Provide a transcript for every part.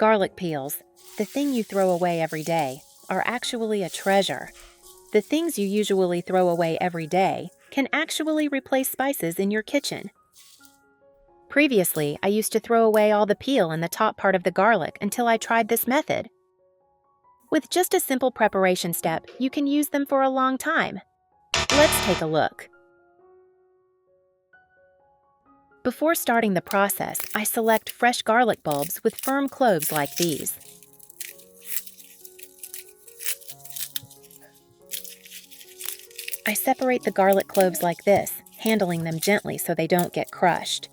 Garlic peels, the thing you throw away every day, are actually a treasure. The things you usually throw away every day can actually replace spices in your kitchen. Previously, I used to throw away all the peel and the top part of the garlic until I tried this method. With just a simple preparation step, you can use them for a long time. Let's take a look. Before starting the process, I select fresh garlic bulbs with firm cloves like these. I separate the garlic cloves like this, handling them gently so they don't get crushed.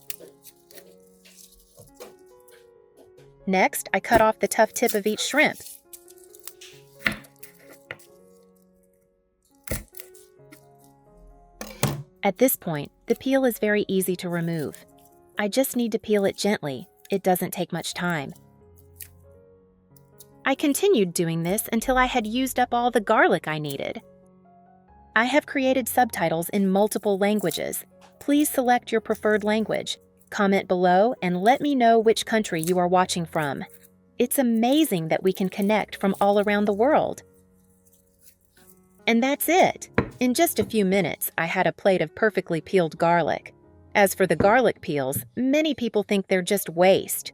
Next, I cut off the tough tip of each shrimp. At this point, the peel is very easy to remove. I just need to peel it gently. It doesn't take much time. I continued doing this until I had used up all the garlic I needed. I have created subtitles in multiple languages. Please select your preferred language. Comment below and let me know which country you are watching from. It's amazing that we can connect from all around the world. And that's it. In just a few minutes, I had a plate of perfectly peeled garlic. As for the garlic peels, many people think they're just waste.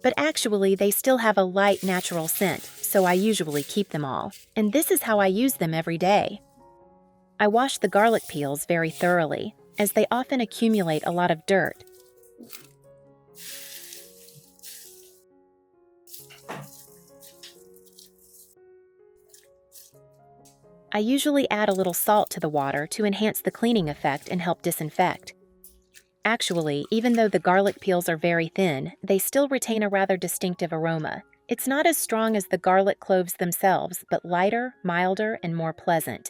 But actually, they still have a light, natural scent, so I usually keep them all. And this is how I use them every day. I wash the garlic peels very thoroughly, as they often accumulate a lot of dirt. I usually add a little salt to the water to enhance the cleaning effect and help disinfect. Actually, even though the garlic peels are very thin, they still retain a rather distinctive aroma. It's not as strong as the garlic cloves themselves, but lighter, milder, and more pleasant.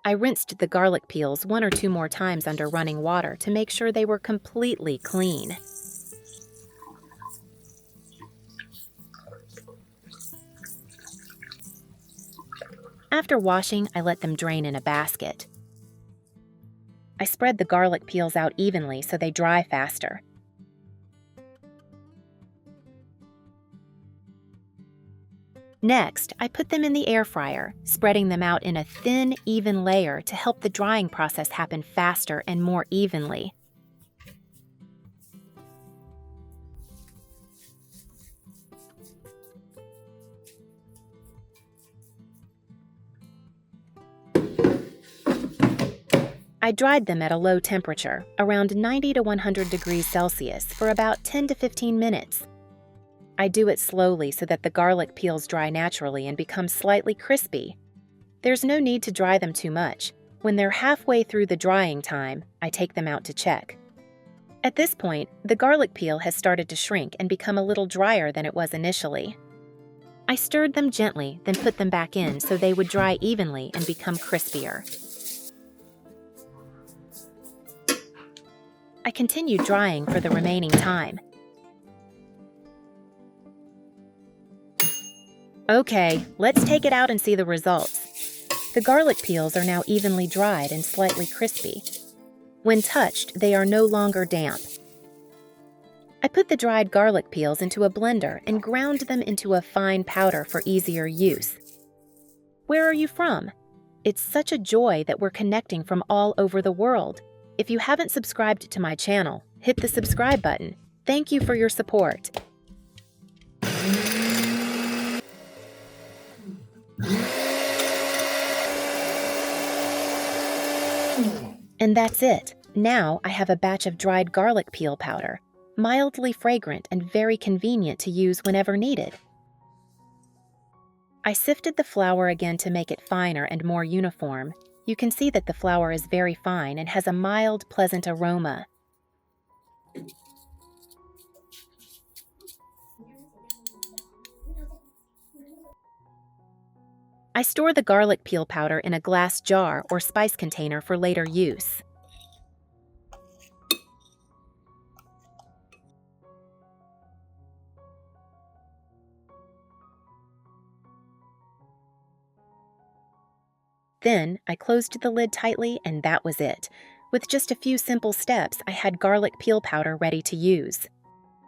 I rinsed the garlic peels 1 or 2 more times under running water to make sure they were completely clean. After washing, I let them drain in a basket. I spread the garlic peels out evenly so they dry faster. Next, I put them in the air fryer, spreading them out in a thin, even layer to help the drying process happen faster and more evenly. I dried them at a low temperature, around 90 to 100 degrees Celsius, for about 10 to 15 minutes. I do it slowly so that the garlic peels dry naturally and become slightly crispy. There's no need to dry them too much. When they're halfway through the drying time, I take them out to check. At this point, the garlic peel has started to shrink and become a little drier than it was initially. I stirred them gently, then put them back in so they would dry evenly and become crispier. I continued drying for the remaining time. Okay, let's take it out and see the results. The garlic peels are now evenly dried and slightly crispy. When touched, they are no longer damp. I put the dried garlic peels into a blender and ground them into a fine powder for easier use. Where are you from? It's such a joy that we're connecting from all over the world. If you haven't subscribed to my channel, hit the subscribe button. Thank you for your support. And that's it. Now I have a batch of dried garlic peel powder, mildly fragrant and very convenient to use whenever needed. I sifted the flour again to make it finer and more uniform. You can see that the flour is very fine and has a mild, pleasant aroma. I store the garlic peel powder in a glass jar or spice container for later use. Then, I closed the lid tightly and that was it. With just a few simple steps, I had garlic peel powder ready to use.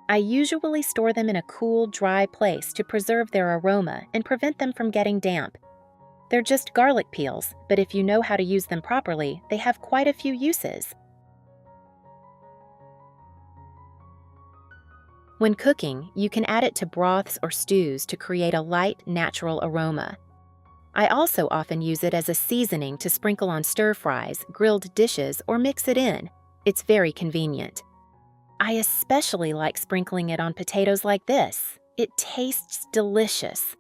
I usually store them in a cool, dry place to preserve their aroma and prevent them from getting damp. They're just garlic peels, but if you know how to use them properly, they have quite a few uses. When cooking, you can add it to broths or stews to create a light, natural aroma. I also often use it as a seasoning to sprinkle on stir-fries, grilled dishes, or mix it in. It's very convenient. I especially like sprinkling it on potatoes like this. It tastes delicious.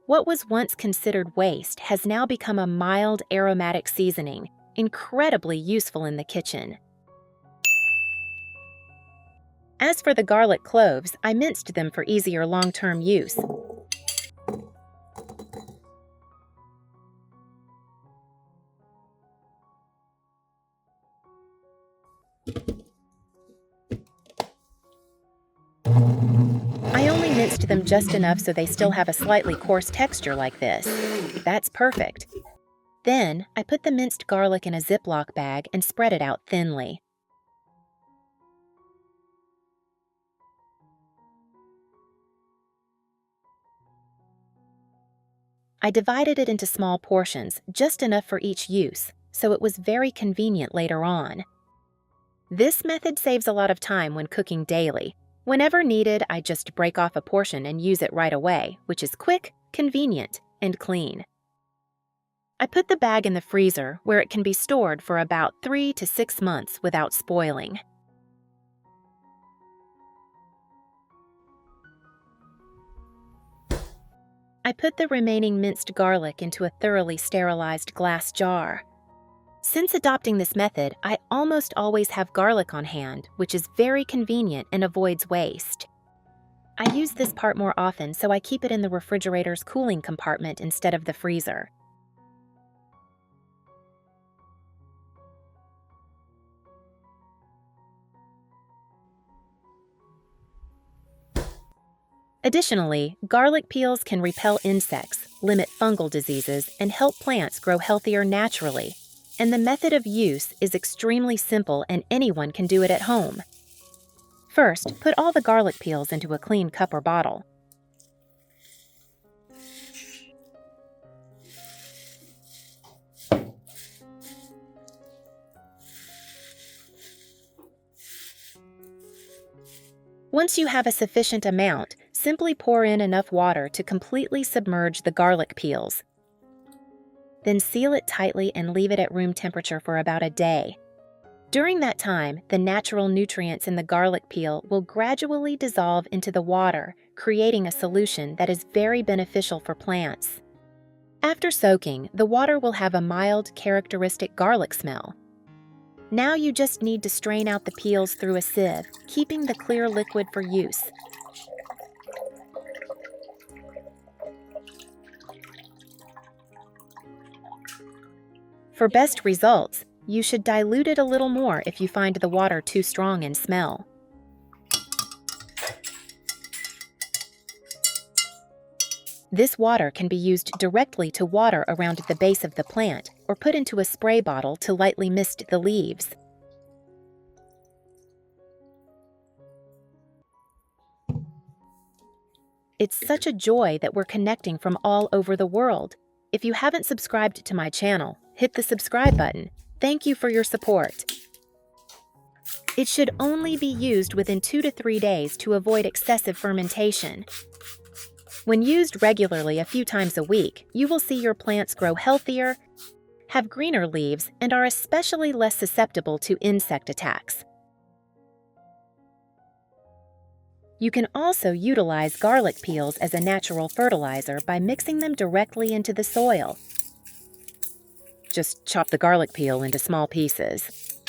What was once considered waste has now become a mild, aromatic seasoning, incredibly useful in the kitchen. As for the garlic cloves, I minced them for easier long-term use. I only minced them just enough so they still have a slightly coarse texture like this. That's perfect. Then, I put the minced garlic in a Ziploc bag and spread it out thinly. I divided it into small portions, just enough for each use, so it was very convenient later on. This method saves a lot of time when cooking daily. Whenever needed, I just break off a portion and use it right away, which is quick, convenient, and clean. I put the bag in the freezer where it can be stored for about 3 to 6 months without spoiling. I put the remaining minced garlic into a thoroughly sterilized glass jar. Since adopting this method, I almost always have garlic on hand, which is very convenient and avoids waste. I use this part more often, so I keep it in the refrigerator's cooling compartment instead of the freezer. Additionally, garlic peels can repel insects, limit fungal diseases, and help plants grow healthier naturally. And the method of use is extremely simple and anyone can do it at home. First, put all the garlic peels into a clean cup or bottle. Once you have a sufficient amount, simply pour in enough water to completely submerge the garlic peels. Then seal it tightly and leave it at room temperature for about a day. During that time, the natural nutrients in the garlic peel will gradually dissolve into the water, creating a solution that is very beneficial for plants. After soaking, the water will have a mild, characteristic garlic smell. Now you just need to strain out the peels through a sieve, keeping the clear liquid for use. For best results, you should dilute it a little more if you find the water too strong in smell. This water can be used directly to water around the base of the plant or put into a spray bottle to lightly mist the leaves. It's such a joy that we're connecting from all over the world. If you haven't subscribed to my channel, hit the subscribe button. Thank you for your support. It should only be used within 2 to 3 days to avoid excessive fermentation. When used regularly a few times a week, you will see your plants grow healthier, have greener leaves, and are especially less susceptible to insect attacks. You can also utilize garlic peels as a natural fertilizer by mixing them directly into the soil. Just chop the garlic peel into small pieces.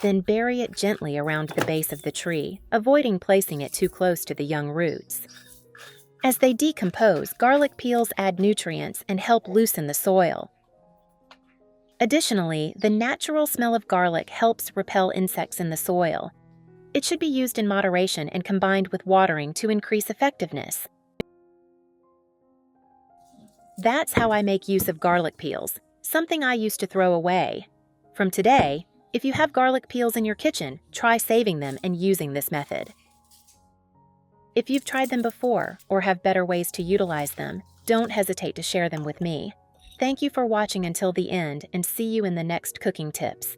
Then bury it gently around the base of the tree, avoiding placing it too close to the young roots. As they decompose, garlic peels add nutrients and help loosen the soil. Additionally, the natural smell of garlic helps repel insects in the soil. It should be used in moderation and combined with watering to increase effectiveness. That's how I make use of garlic peels. something I used to throw away. From today, if you have garlic peels in your kitchen, try saving them and using this method. If you've tried them before or have better ways to utilize them, don't hesitate to share them with me. Thank you for watching until the end, and see you in the next cooking tips.